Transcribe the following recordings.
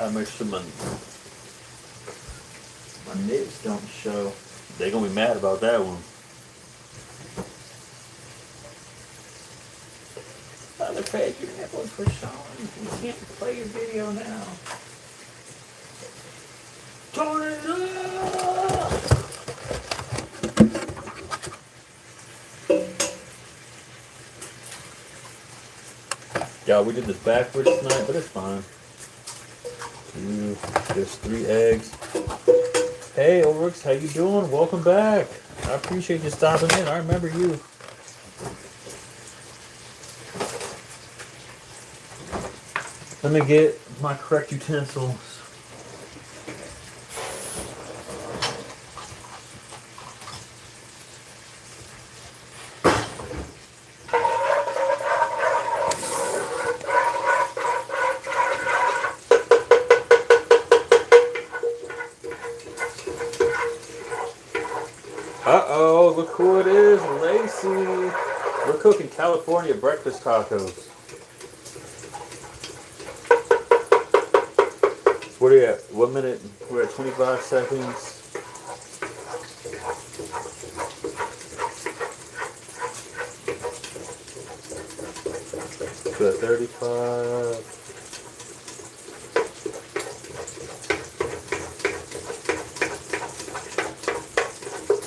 I make sure my nibs don't show. They're gonna be mad about that one. Other page, your nipples were showing. You can't play your video now. Turn it up! Yeah, we did this backwards tonight, but it's fine. There's 3 eggs. Hey, Ulrich, how you doing? Welcome back. I appreciate you stopping in. I remember you. Let me get my correct utensils. Uh-oh, look who it is, Lacey. We're cooking California breakfast tacos. What are you at? 1 minute? We're at 25 seconds. We're at 35.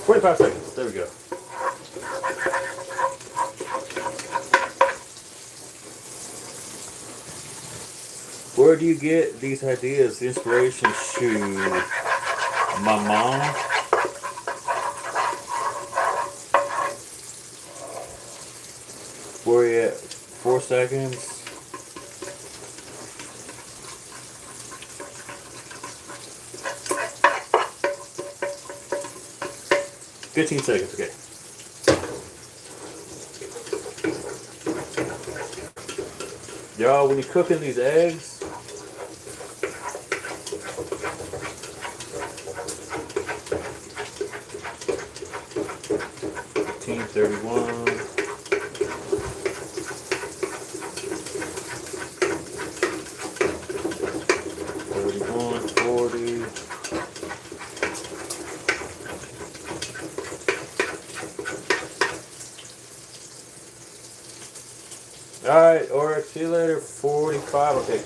45 seconds. There we go. Where do you get these ideas, inspiration? Shoot, my mom. Where are you at? 4 seconds. $15 seconds, okay. Y'all, when you're cooking these eggs, 31. 31, 40. Alright, Oryx, see you later. 45, okay.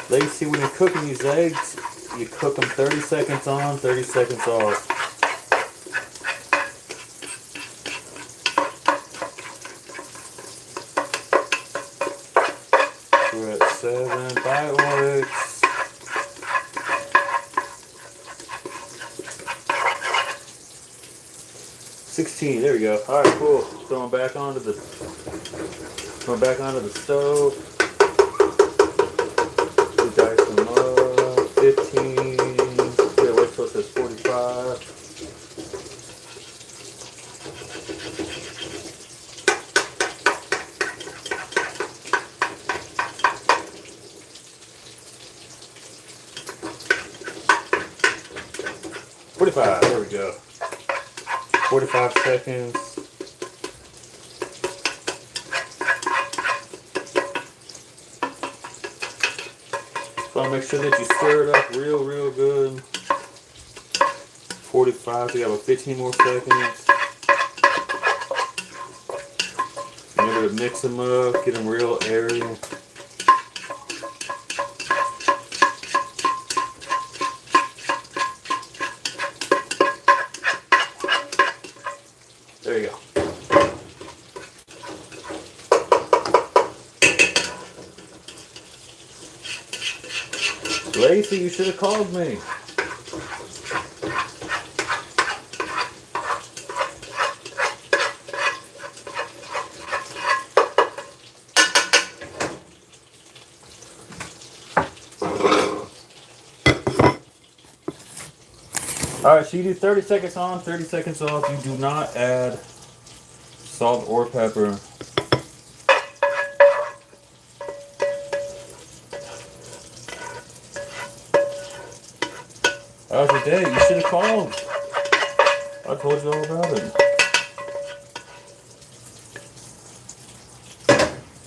Lacey, when you're cooking these eggs, you cook them 30 seconds on, 30 seconds off. We're at 7. Bye, Oryx. 16. There we go. All right, cool. Going back onto the stove. We dice them up. 15. Yeah, wait till it says 45. There we go. 45 seconds. So make sure that you stir it up real good. 45, so you have a 15 more seconds. Remember to mix them up, get them real airy. There you go. Lacey, you should have called me. Alright, so you do 30 seconds on, 30 seconds off. You do not add salt or pepper. How was your day? You should have called. I told you all about it.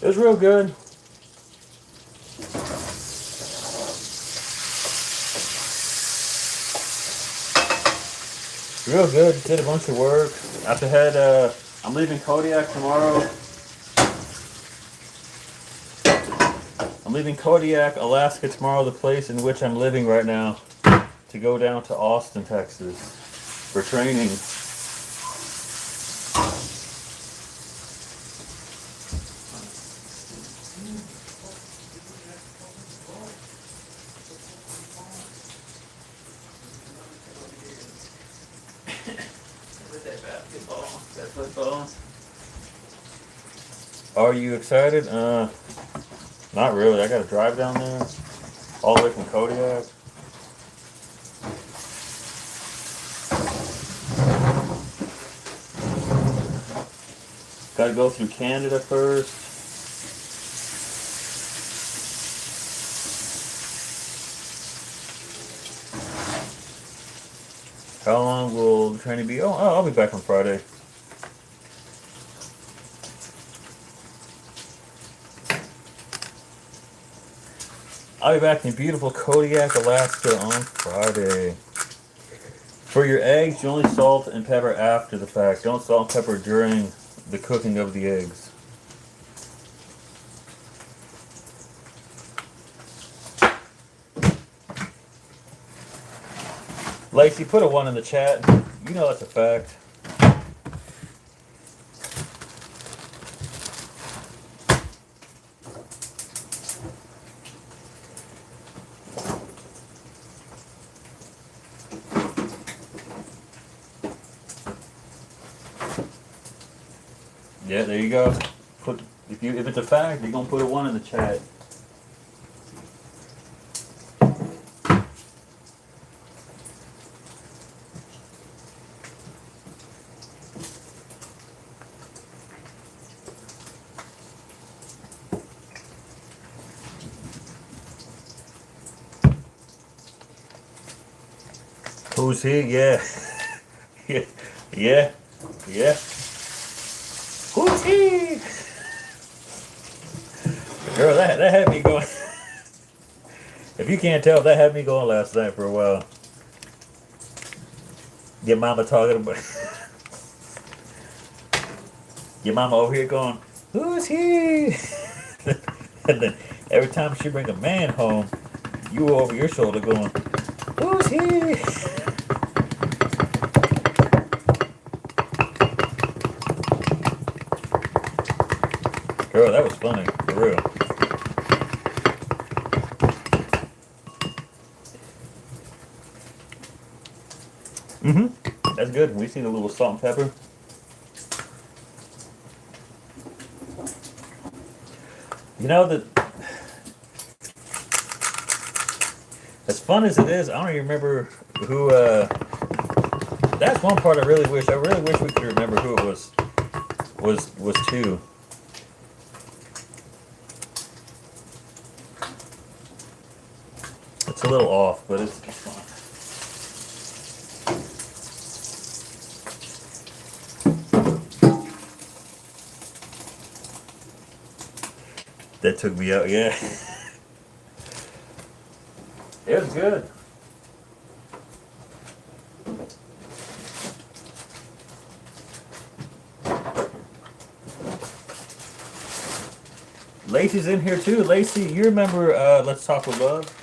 It was real good. Real good. Did a bunch of work. After had I'm leaving Kodiak tomorrow. I'm leaving Kodiak, Alaska tomorrow, the place in which I'm living right now, to go down to Austin, Texas for training. With that basketball, that football. Are you excited? Not really. I gotta drive down there, all the way from Kodiak. Gotta go through Canada first. How long will the training be? Oh, I'll be back on Friday. I'll be back in beautiful Kodiak, Alaska on Friday. For your eggs, you only salt and pepper after the fact. Don't salt and pepper during the cooking of the eggs. Lacey, put a 1 in the chat. You know that's a fact. Yeah, there you go. If it's a fact, you're gonna put a 1 in the chat. Who's he? Yeah. Yeah. Yeah. Yeah. Who's he? Girl, that had me going. If you can't tell, that had me going last night for a while. Your mama talking about. Your mama over here going, who's he? And then every time she bring a man home, you over your shoulder going, who's he? Girl, that was funny, for real. Mm-hmm. That's good. We see the little salt and pepper. You know that as fun as it is, I don't even remember who. That's one part I really wish. I really wish we could remember who it was. Was to. It's a little off, but it's fun. That took me out, yeah. It was good. Lacey's in here too. Lacey, you remember Let's Talk with Love?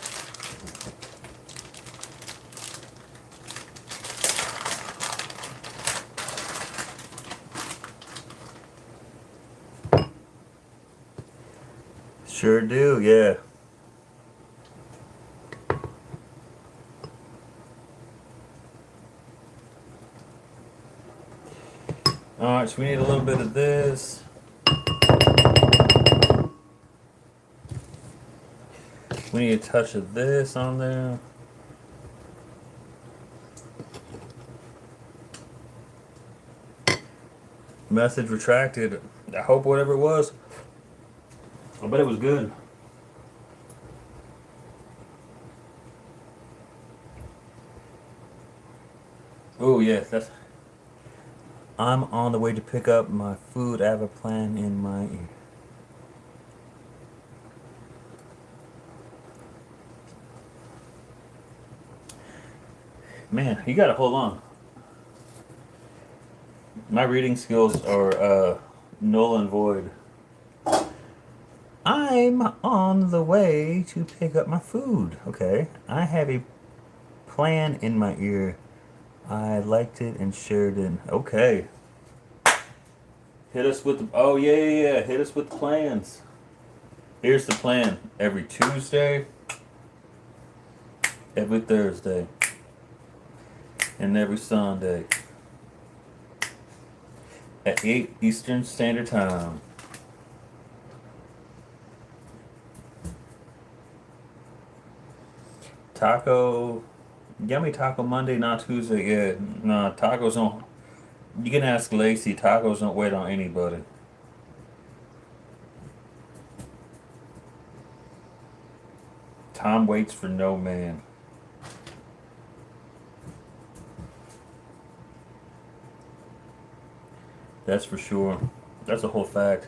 Sure do, yeah. Alright, so we need a little bit of this. We need a touch of this on there. Message retracted. I hope whatever it was. I bet it was good. Oh yeah, that's. I'm on the way to pick up my food. I have a plan in my ear. Man, you gotta hold on. My reading skills are null and void. I'm on the way to pick up my food. Okay. I have a plan in my ear. I liked it and shared it. Okay. Hit us with the. Oh, yeah, yeah, yeah. Hit us with the plans. Here's the plan. Every Tuesday, every Thursday, and every Sunday at 8 Eastern Standard Time. Taco. Yummy Taco Monday, not Tuesday. Yeah, nah, tacos don't. You can ask Lacey. Tacos don't wait on anybody. Time waits for no man. That's for sure. That's a whole fact.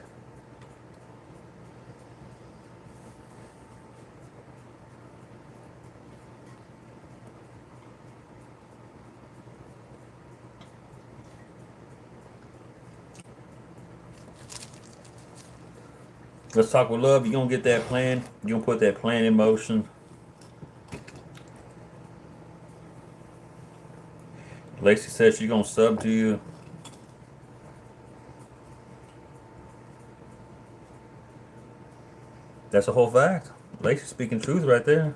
Let's talk with love. You gonna get that plan. You gonna put that plan in motion. Lacey says she gonna sub to you. That's a whole fact. Lacey speaking truth right there.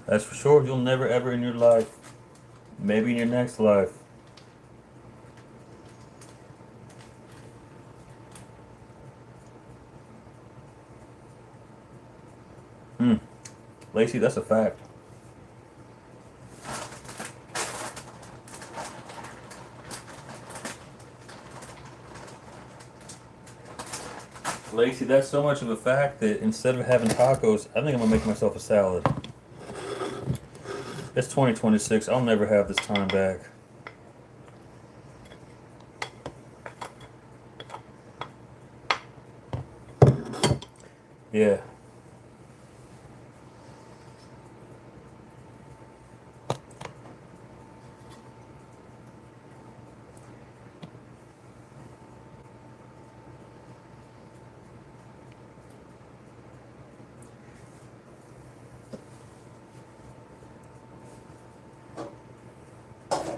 That's for sure. You'll never ever in your life, maybe in your next life. Hmm. Lacey, that's a fact. Lacey, that's so much of a fact that instead of having tacos, I think I'm gonna make myself a salad. It's 2026. I'll never have this time back. Yeah.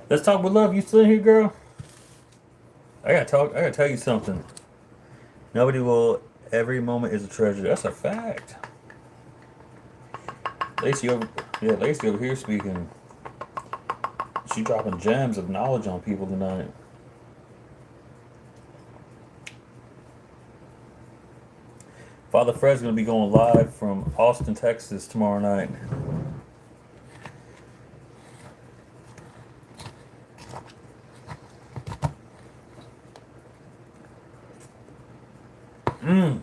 Let's talk with love. You still in here, girl? I gotta talk. I gotta tell you something. Nobody will. Every moment is a treasure. That's a fact. Lacey over. Yeah, Lacey over here speaking. She dropping gems of knowledge on people tonight. Father Fred's gonna be going live from Austin, Texas tomorrow night. Mm.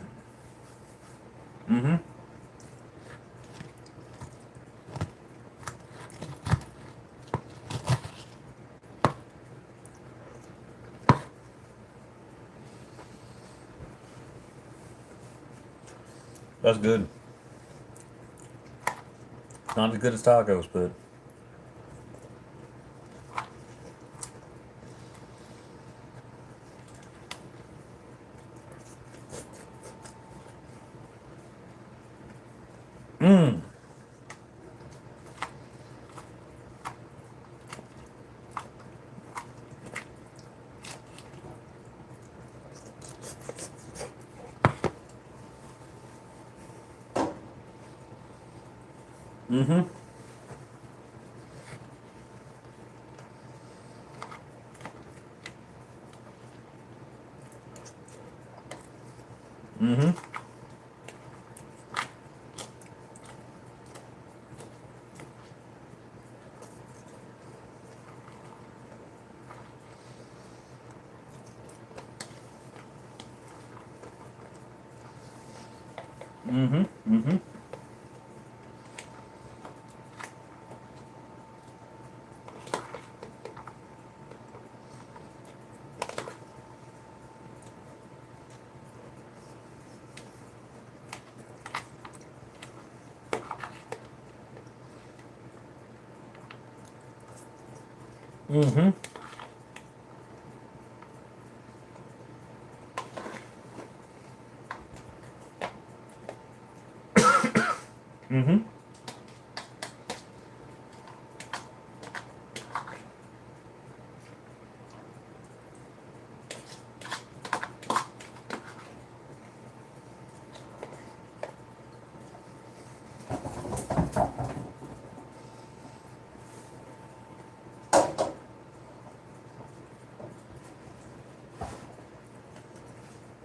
Mm-hmm. That's good. Not as good as tacos, but. Mm. Mm-hmm. Mm-hmm. Mm-hmm. Mm-hmm. Mm-hmm. Mm-hmm.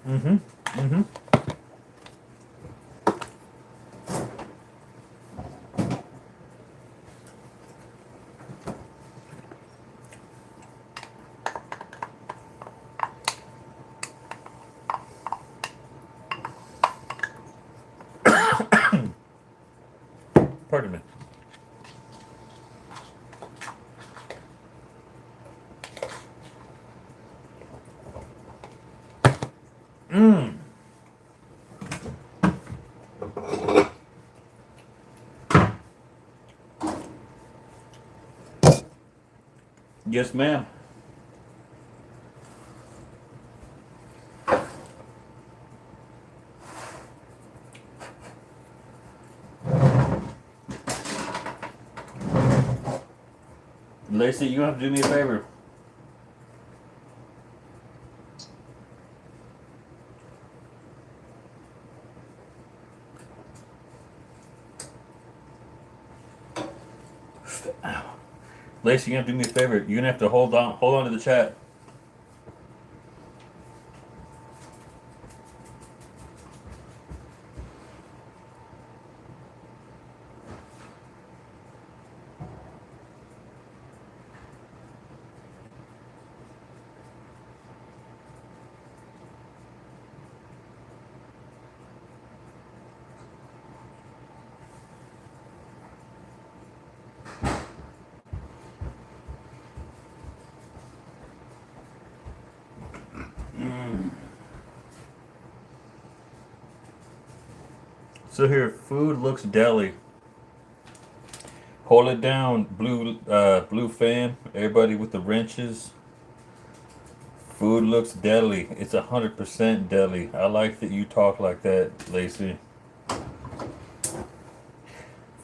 Mm-hmm. Mm-hmm. Pardon me. Mmm. Yes, ma'am. Lacey, you have to do me a favor. Lacey, you have to do me a favor. You're gonna have to hold on to the chat. So here, food looks deli. Hold it down, blue fan. Everybody with the wrenches. Food looks deli. It's 100% deli. I like that you talk like that, Lacey.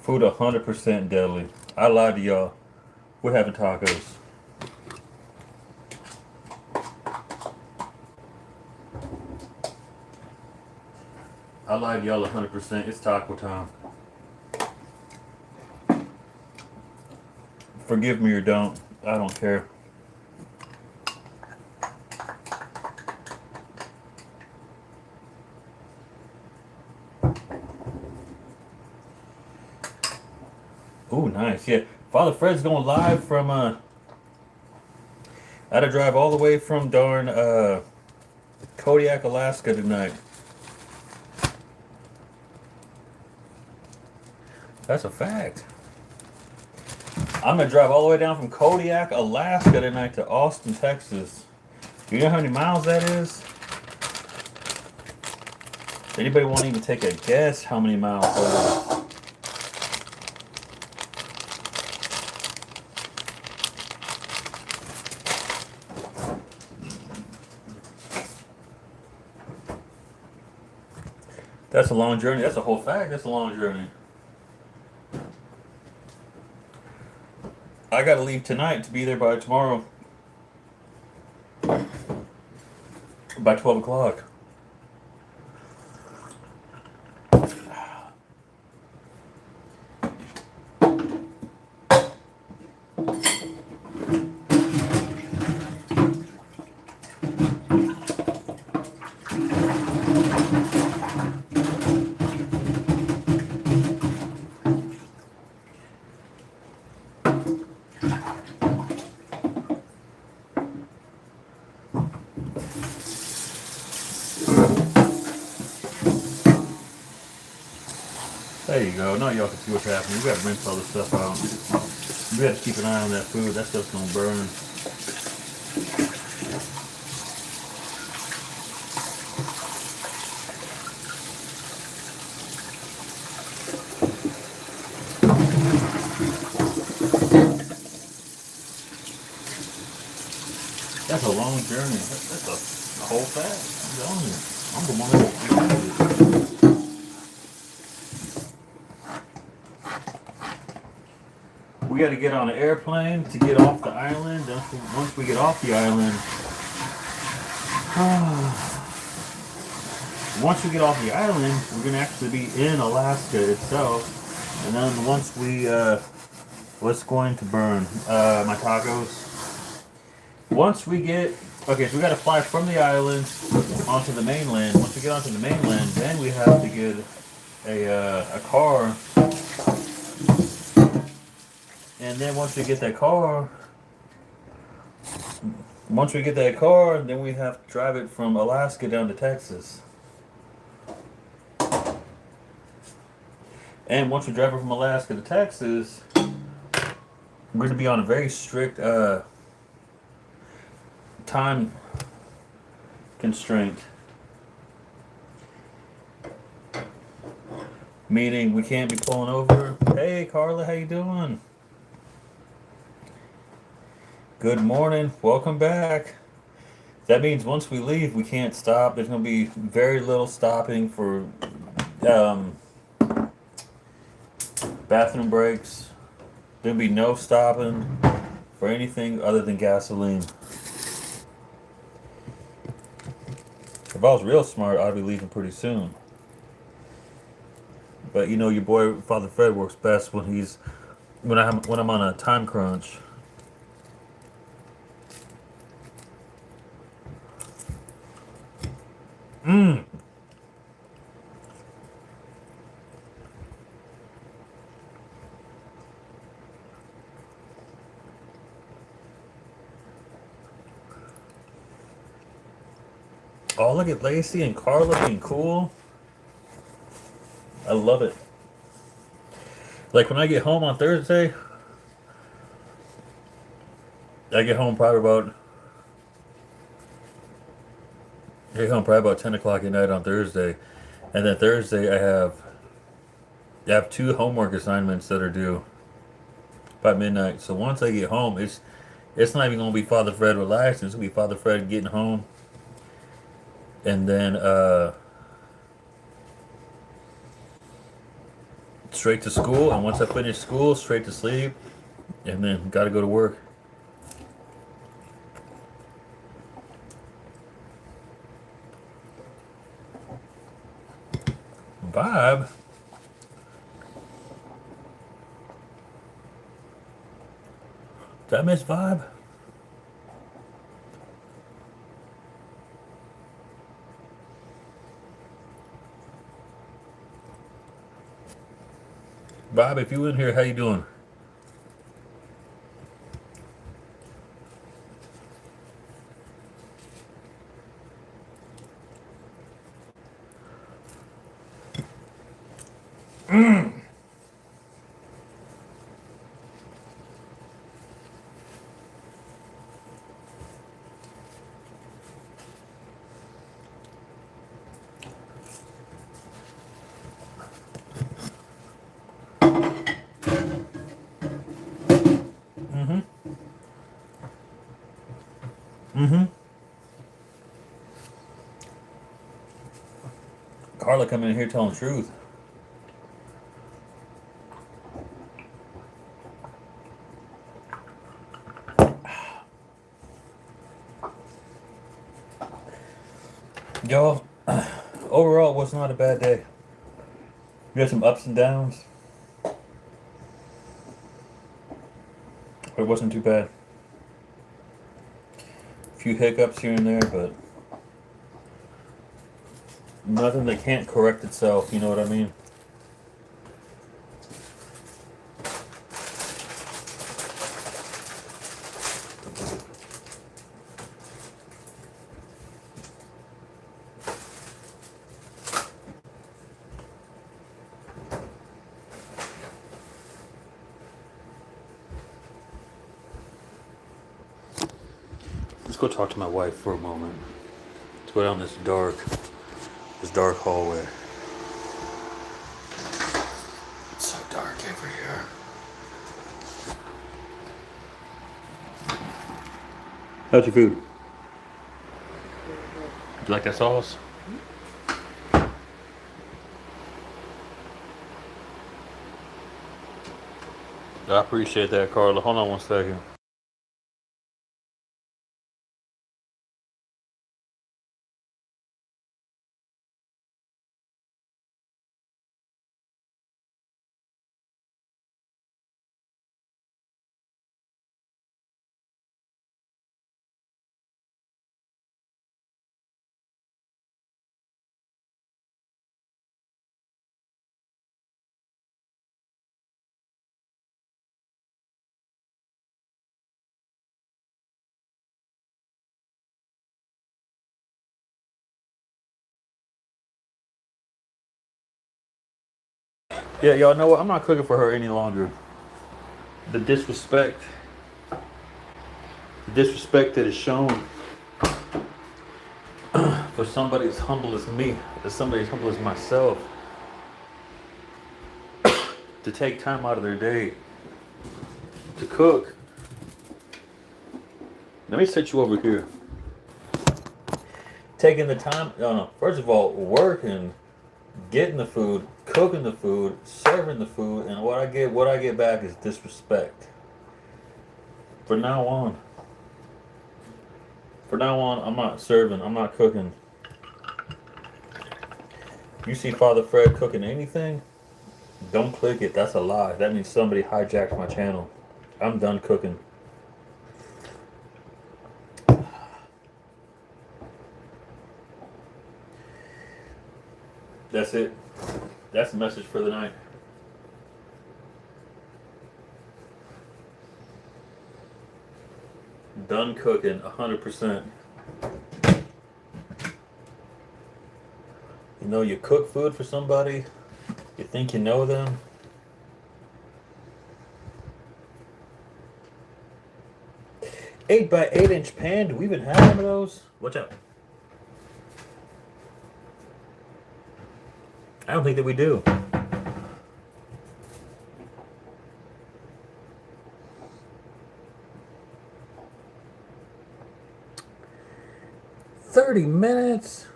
Food 100% deli. I lied to y'all. We're having tacos. I lied to y'all 100%. It's taco time. Forgive me or don't. I don't care. Ooh, nice. Yeah. Father Fred's going live from I had to drive all the way from darn Kodiak, Alaska tonight. That's a fact. I'm gonna drive all the way down from Kodiak, Alaska tonight to Austin, Texas. Do you know how many miles that is? Anybody want to even take a guess how many miles that is? That's a long journey. That's a whole fact. That's a long journey. I gotta leave tonight to be there by tomorrow. By 12 o'clock. There you go. Now y'all can see what's happening. We gotta rinse all this stuff out. We gotta keep an eye on that food. That stuff's gonna burn. That's a long journey. That's a whole fast. I'm telling you. I'm the one that we got to get on an airplane to get off the island. Once we get off the island, once we get off the island, we're gonna actually be in Alaska itself. And then once we, what's going to burn? My tacos. Once we get, okay, so we got to fly from the island onto the mainland. Once we get onto the mainland, then we have to get a car. And then once we get that car, then we have to drive it from Alaska down to Texas. And once we drive it from Alaska to Texas, we're going to be on a very strict time constraint. Meaning we can't be pulling over. Hey Carla, how you doing? Good morning. Welcome back. That means once we leave, we can't stop. There's going to be very little stopping for bathroom breaks. There'll be no stopping for anything other than gasoline. If I was real smart, I'd be leaving pretty soon. But you know, your boy Father Fred works best when I'm on a time crunch. Oh, look at Lacey and Carla being cool. I love it. Like when I get home on Thursday, I get home probably about 10 o'clock at night on Thursday. And then Thursday I have 2 homework assignments that are due by midnight. So once I get home, it's not even gonna be Father Fred relaxing, it's gonna be Father Fred getting home. And then straight to school, and once I finish school, straight to sleep, and then gotta go to work. Vibe. Did I miss Vibe? Bob, if you in here, how you doing? Carla coming in here telling the truth. Y'all, overall, it was not a bad day. We had some ups and downs, but it wasn't too bad. A few hiccups here and there, but nothing that can't correct itself, you know what I mean? Let's go talk to my wife for a moment. Let's go down this dark hallway. It's so dark over here. How's your food? You like that sauce? I appreciate that, Carla. Hold on one second. Yeah, y'all know what? I'm not cooking for her any longer. The disrespect that is shown for somebody as humble as me, as somebody as humble as myself, to take time out of their day to cook. Let me set you over here. Taking the time, no, first of all, working, getting the food, cooking the food, serving the food, and what I get back is disrespect. From now on, I'm not serving, I'm not cooking. You see Father Fred cooking anything? Don't click it. That's a lie. That means somebody hijacked my channel. I'm done cooking. That's it. That's the message for the night. Done cooking, 100%. You know, you cook food for somebody, you think you know them. Eight by 8 inch pan. Do we even have one of those? Watch out. I don't think that we do. $30 minutes.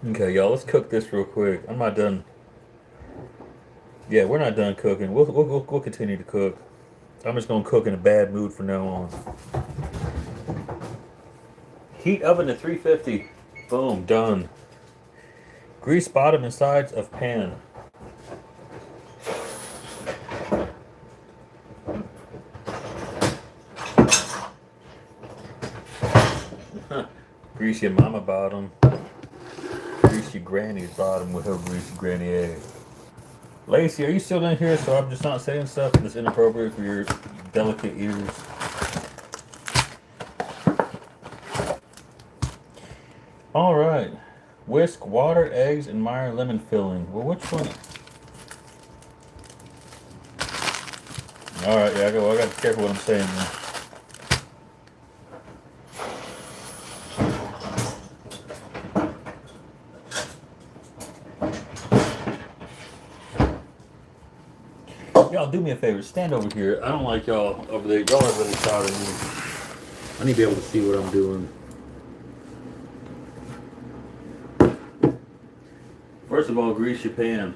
Okay, y'all, let's cook this real quick. I'm not done. Yeah, we're not done cooking. We'll continue to cook. I'm just gonna cook in a bad mood from now on. Heat oven to 350. Boom, done. Grease bottom and sides of pan. Grease your mama bottom. Grease your granny's bottom with her greasy granny egg. Lacey, are you still in here so I'm just not saying stuff that's inappropriate for your delicate ears? Alright. Whisk water, eggs, and Meyer lemon filling. Well, which one? Alright, yeah, I got to be careful what I'm saying now. Y'all do me a favor, stand over here. I don't like y'all over there. Y'all are really proud of me. I need to be able to see what I'm doing. First of all, grease your pan.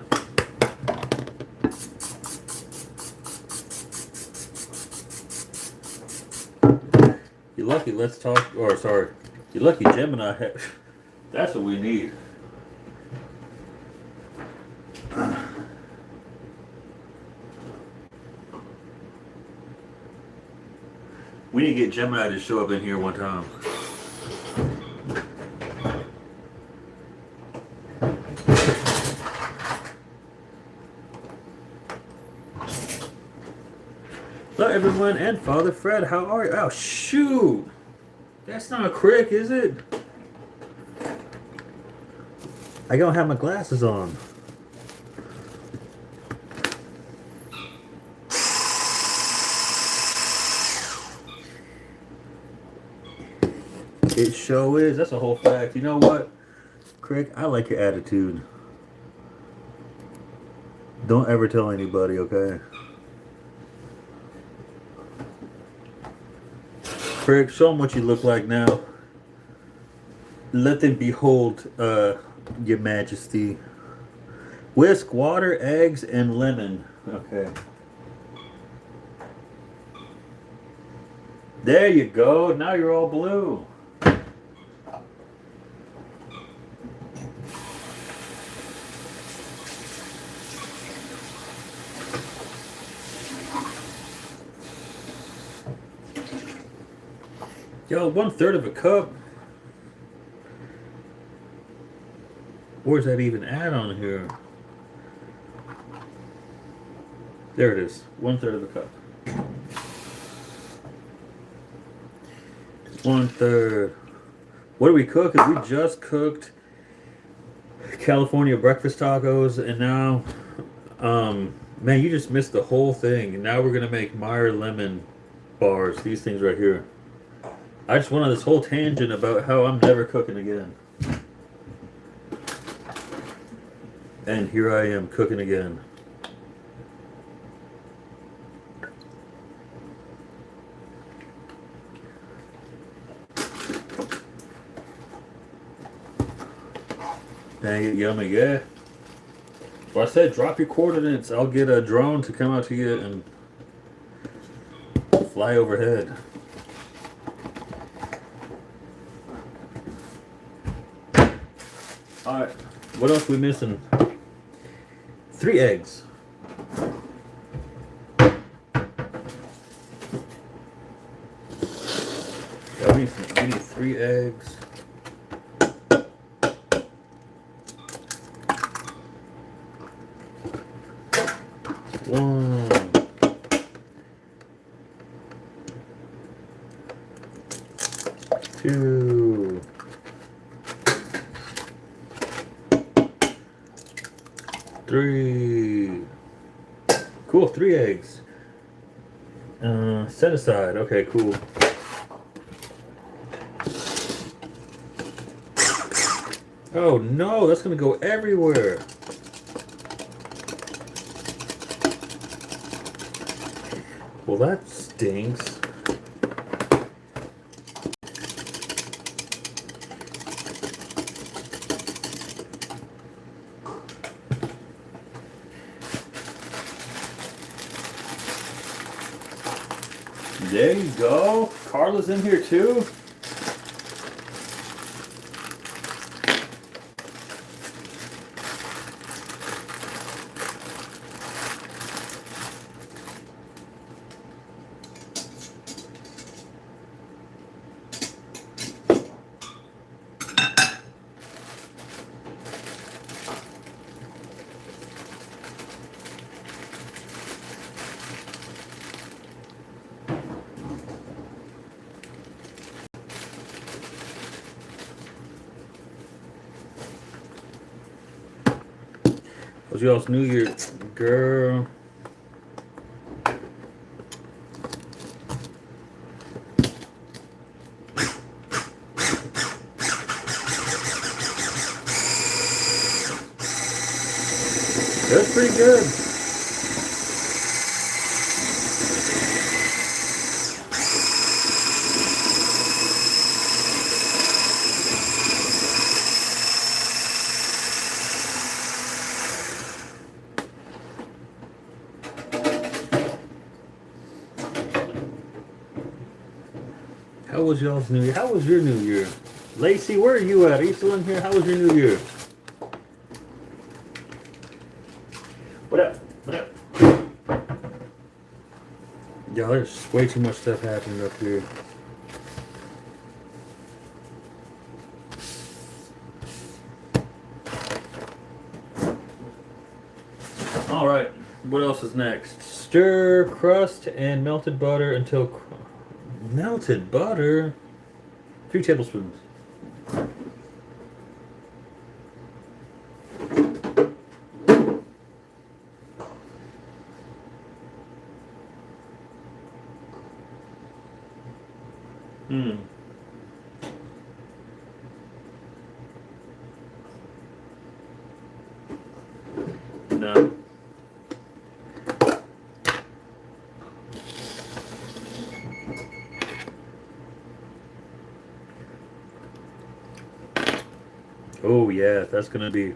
You're lucky, let's talk, or sorry, you're lucky Gemini, that's what we need. We need to get Gemini to show up in here one time. Hello everyone, and Father Fred, how are you? Oh shoot! That's not a crick, is it? I don't have my glasses on. It sure is. That's a whole fact. You know what, Crick? I like your attitude. Don't ever tell anybody, okay? Frick, show them what you look like now. Let them behold, your majesty. Whisk, water, eggs, and lemon. Okay. There you go. Now you're all blue. Yo, 1/3 of a cup. Where's that even at on here? There it is. 1/3 of a cup. 1/3. What do we cook? We just cooked California breakfast tacos, and now, man, you just missed the whole thing. And now we're gonna make Meyer lemon bars. These things right here. I just went on this whole tangent about how I'm never cooking again. And here I am cooking again. Dang it, yummy, yeah. Well, I said drop your coordinates. I'll get a drone to come out to you and fly overhead. Alright, what else are we missing? 3 eggs. Yeah, we need 3 eggs. One. 2. 3. Cool, 3 eggs. Set aside. Okay, cool. Oh no, that's gonna go everywhere. Well, that stinks. There you go. Carla's in here too. What's y'all's New Year, girl? That's pretty good. How was y'all's New Year? How was your New Year? Lacey, where are you at? Are you still in here? How was your New Year? What up? What up? Yeah, there's way too much stuff happening up here. All right, what else is next? Stir crust and melted butter until melted butter. 3 tablespoons. No. Oh yeah, that's gonna be.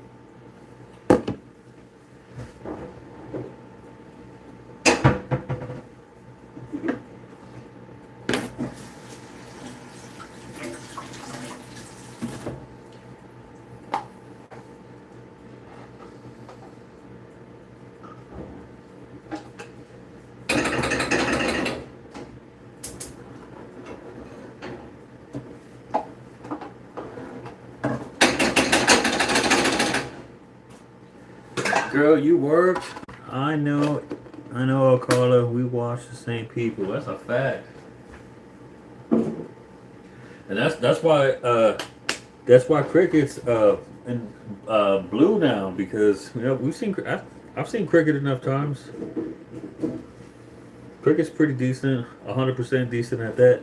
Girl, you worked. I know. I know, Carla. We watch the same people. That's a fact. And that's why cricket's in blue now because we've seen I've seen cricket enough times. Cricket's pretty decent, 100% decent at that.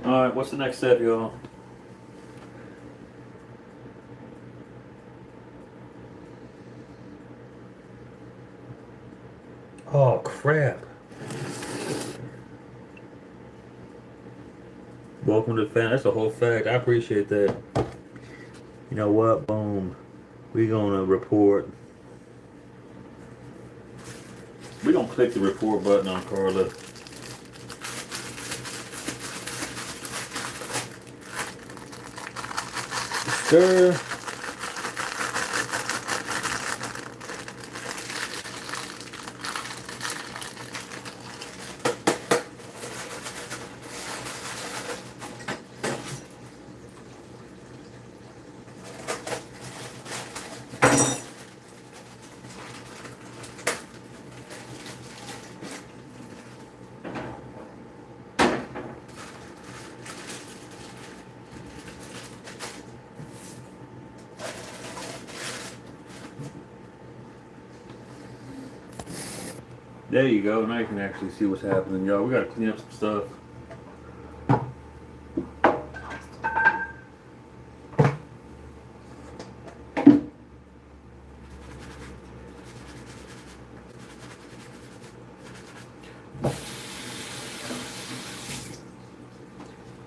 All right, what's the next step, y'all? Oh crap! Welcome to the fan. That's a whole fact. I appreciate that. You know what? Boom. We gonna report. We gonna click the report button on Carla. Sure. There you go. Now you can actually see what's happening, y'all. We gotta clean up some stuff.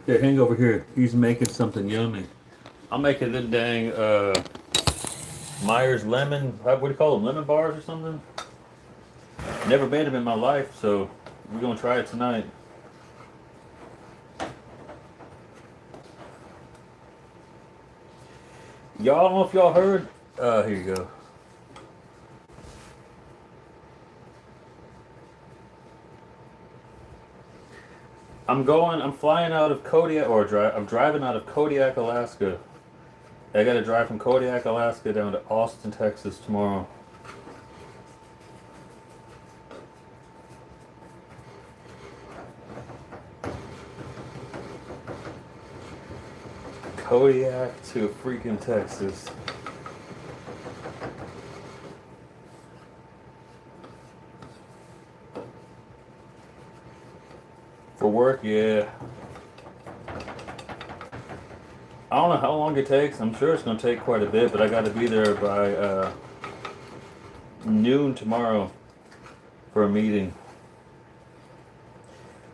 Here, hang over here. He's making something yummy. I'm making the dang Myers lemon. What do you call them? Lemon bars or something? Never made them in my life, so we're gonna try it tonight. Y'all, I don't know if y'all heard. Here you go. I'm flying out of Kodiak, I'm driving out of Kodiak, Alaska. I gotta drive from Kodiak, Alaska down to Austin, Texas tomorrow. Kodiak to freaking Texas. For work, yeah. I don't know how long it takes. I'm sure it's going to take quite a bit, but I got to be there by noon tomorrow for a meeting.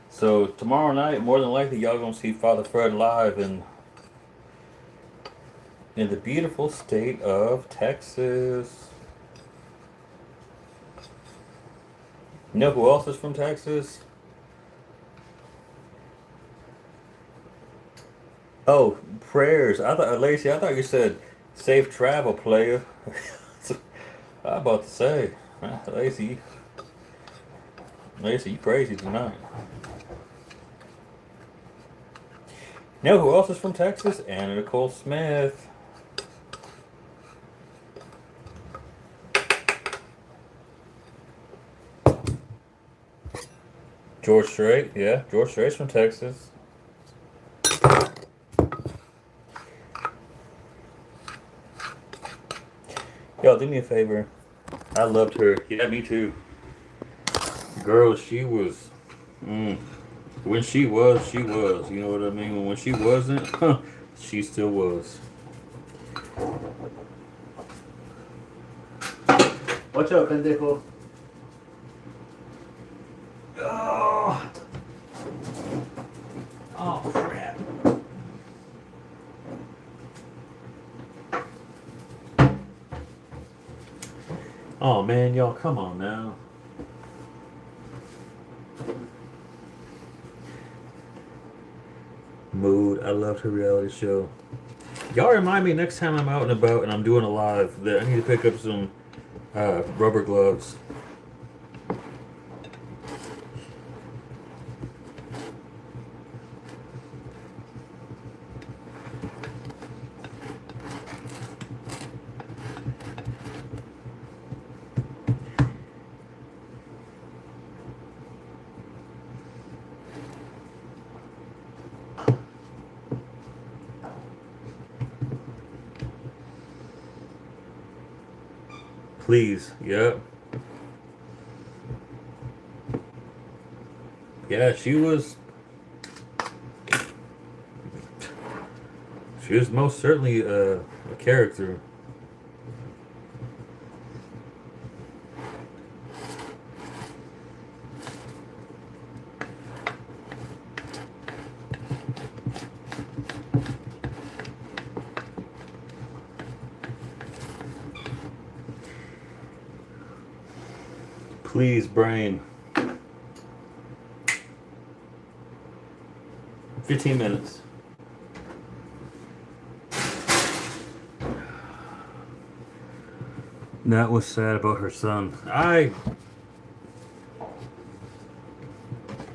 So tomorrow night, more than likely, y'all going to see Father Fred live in the beautiful state of Texas. You know who else is from Texas? Oh, prayers. I thought, Lacey, I thought you said safe travel, player. I was about to say, Lacey, you crazy tonight. You know who else is from Texas? Anna Nicole Smith. George Strait, yeah. George Strait's from Texas. Y'all, do me a favor. I loved her. Yeah, me too. Girl, she was. When she was, she was. You know what I mean? When she wasn't, she still was. Watch out, pendejo. Oh. Oh, crap. Oh, man, y'all, come on now. Mood. I loved her reality show. Y'all remind me next time I'm out and about and I'm doing a live that I need to pick up some rubber gloves. Please. Yep. Yeah, she was most certainly a character. Please, brain. 15 minutes. That was sad about her son. I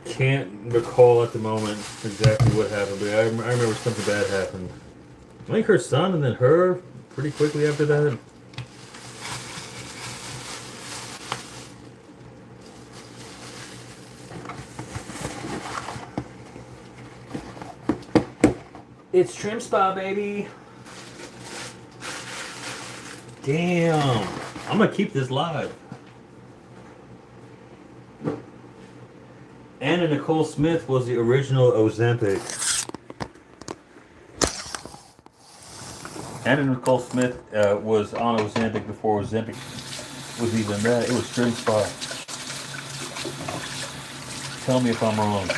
can't recall at the moment exactly what happened, but I remember something bad happened. I think her son and then her pretty quickly after that. It's Trim Spa, baby. Damn. I'm gonna keep this live. Anna Nicole Smith was the original Ozempic. Anna Nicole Smith was on Ozempic before Ozempic was even that. It was Trim Spa. Tell me if I'm wrong.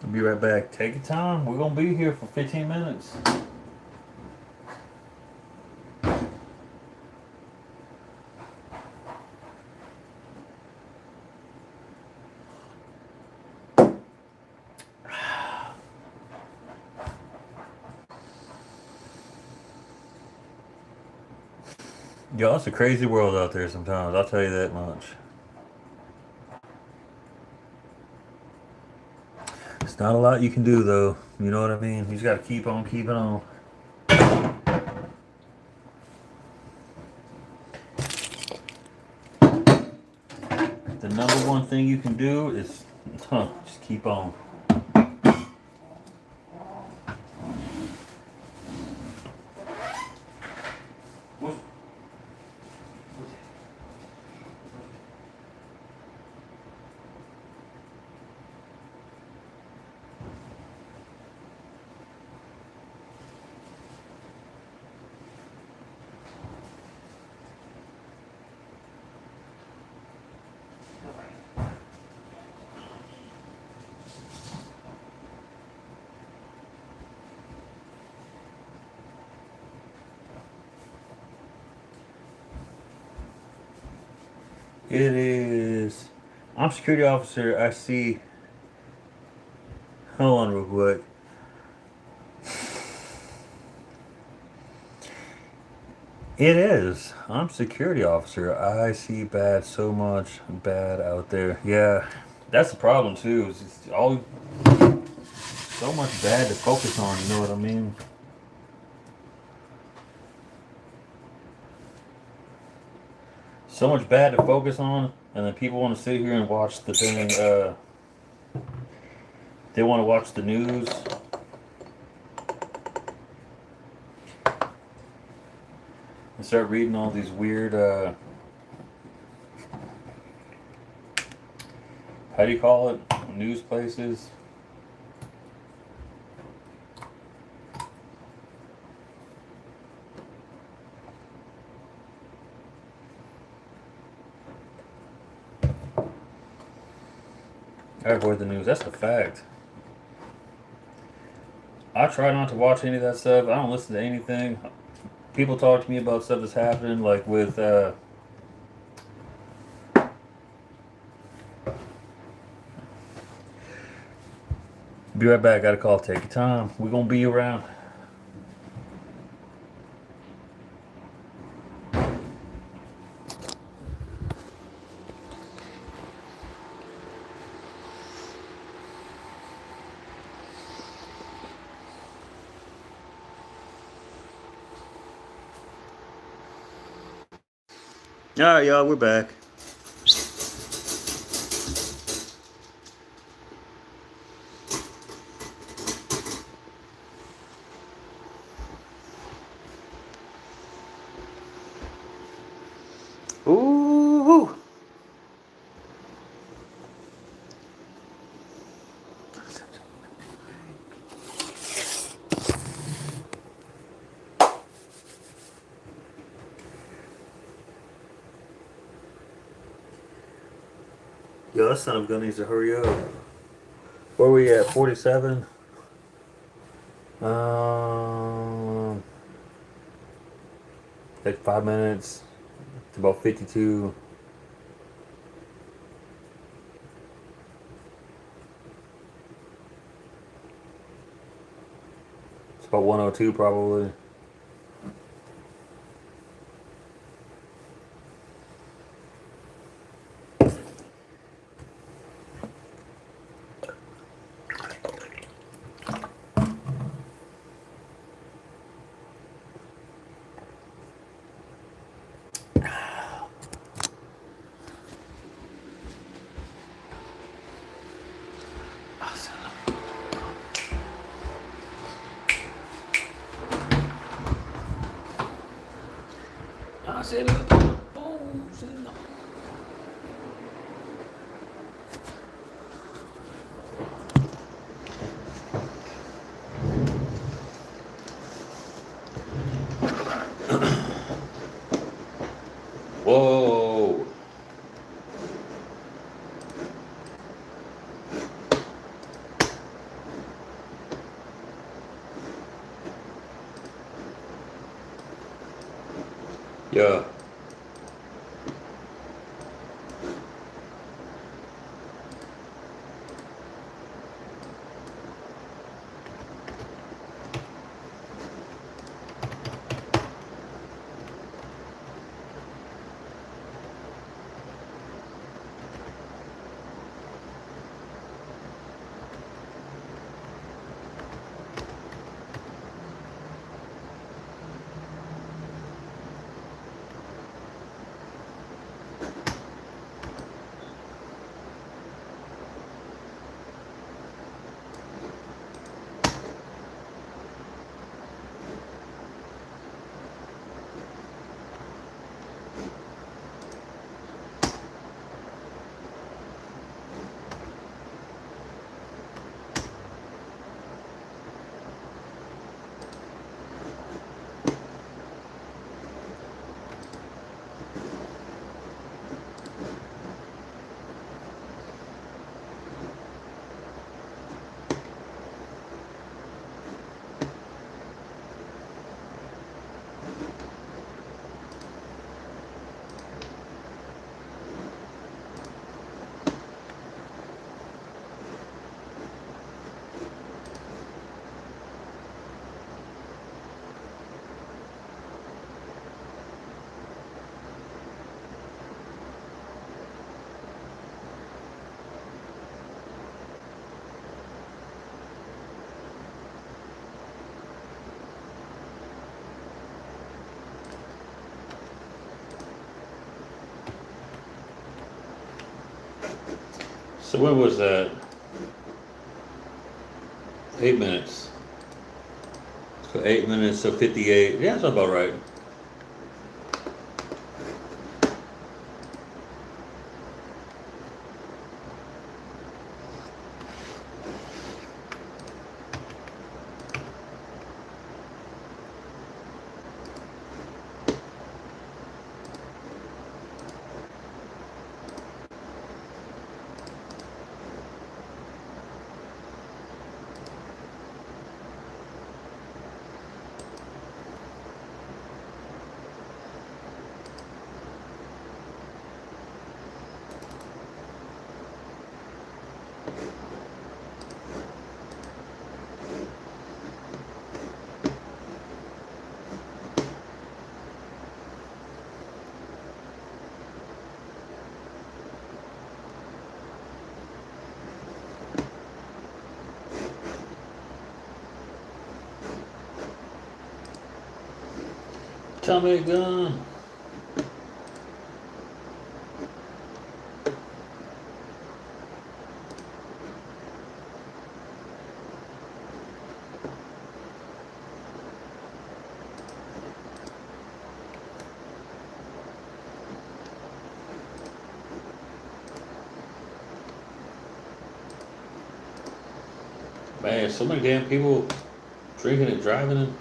I'll be right back. Take your time. We're going to be here for 15 minutes. Yo, it's a crazy world out there sometimes. I'll tell you that much. It's not a lot you can do, though. You know what I mean? You just got to keep on keeping on. The number one thing you can do is just keep on. It is. I'm security officer. I see. Hold on, real quick. It is. I'm security officer. I see bad, so much bad out there. Yeah, that's the problem too. Is it's all so much bad to focus on. You know what I mean? So much bad to focus on, and then people want to sit here and watch the they want to watch the news. And start reading all these weird, how do you call it? News places. I avoid the news. That's a fact. I try not to watch any of that stuff. I don't listen to anything. People talk to me about stuff that's happening, like with be right back. Got a call. Take your time. We're gonna be around. All right, y'all. We're back. Ooh. Yo, that son of a gun needs to hurry up. Where are we at? 47? Like 5 minutes. It's about 52. It's about 102 probably. I said whoa. Yeah. So when was that? 8 minutes. So 8 minutes, so 58. Yeah, that's about right. Tommy gun. Man, so many damn people drinking and driving and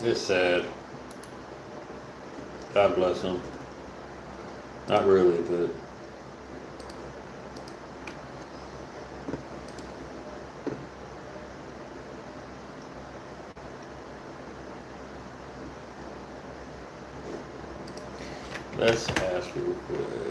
it's sad. God bless them. Not really, but let's ask real quick.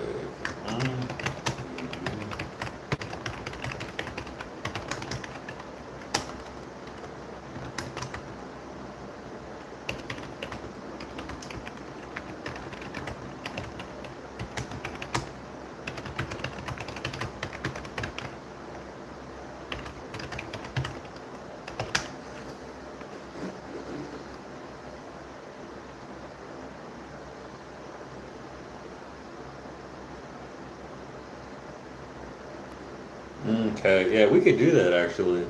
Okay, yeah, we could do that actually.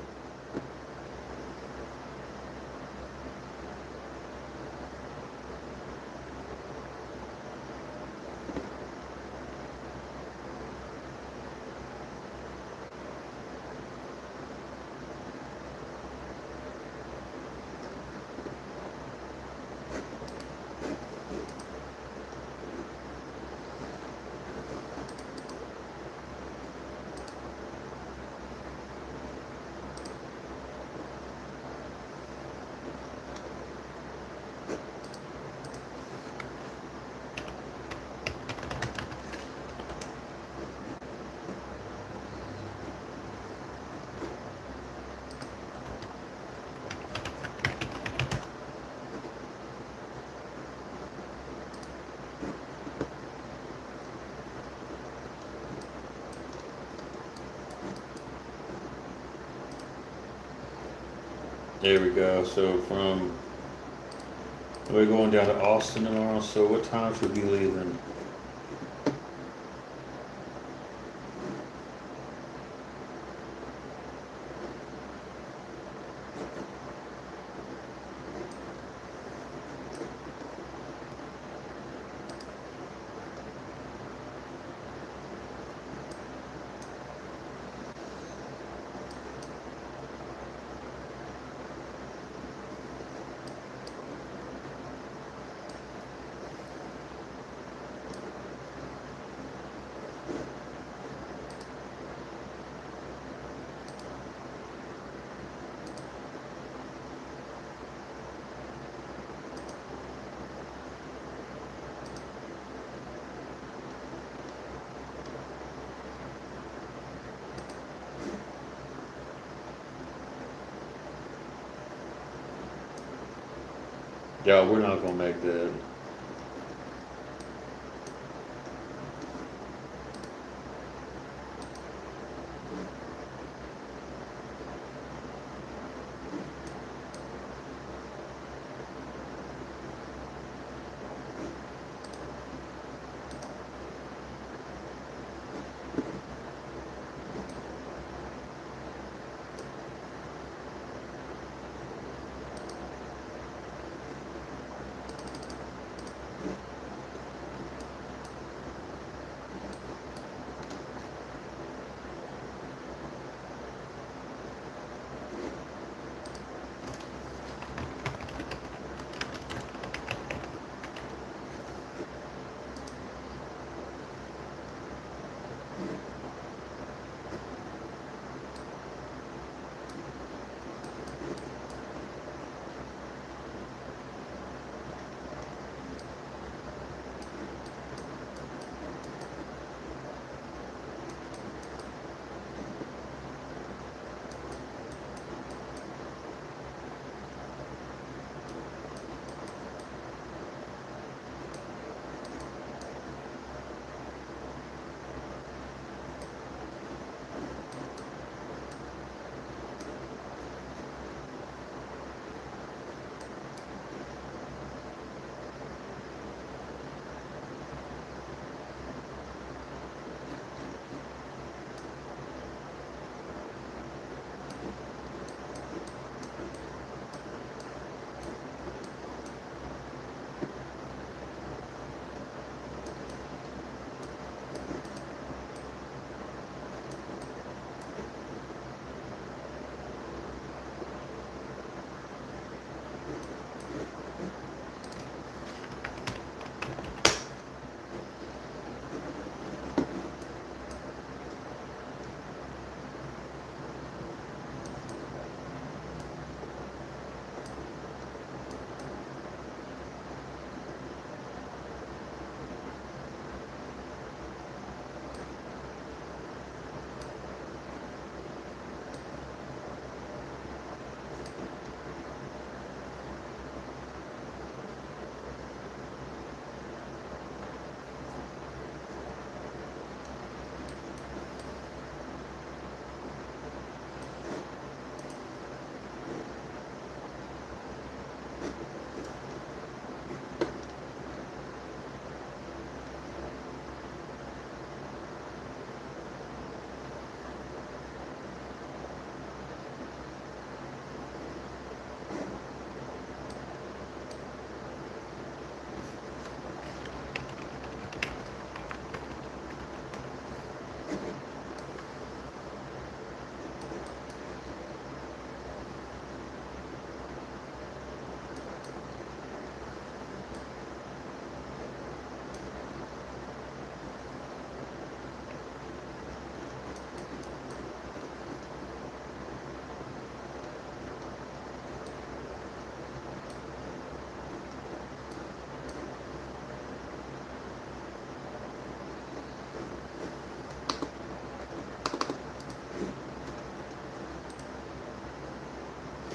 There we go. So we're going down to Austin tomorrow. So what time should we be leaving? Yeah, we're not gonna make that.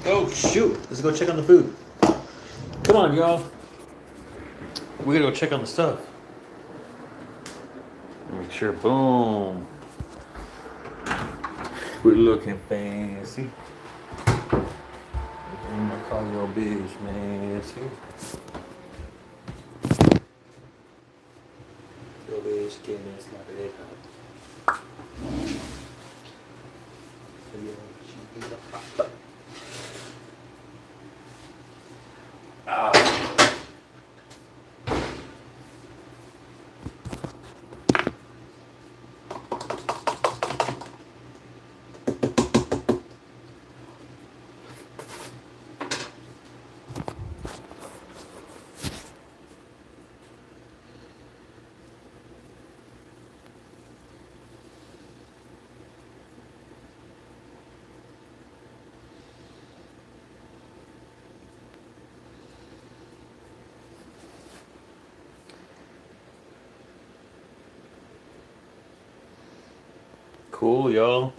Oh shoot! Let's go check on the food. Come on, y'all. We gotta go check on the stuff. Make sure. Boom. We're looking fancy. I'm gonna call your bitch, man. See? Your bitch getting this like it. Cool, y'all.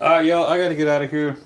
Alright, y'all, I gotta get out of here.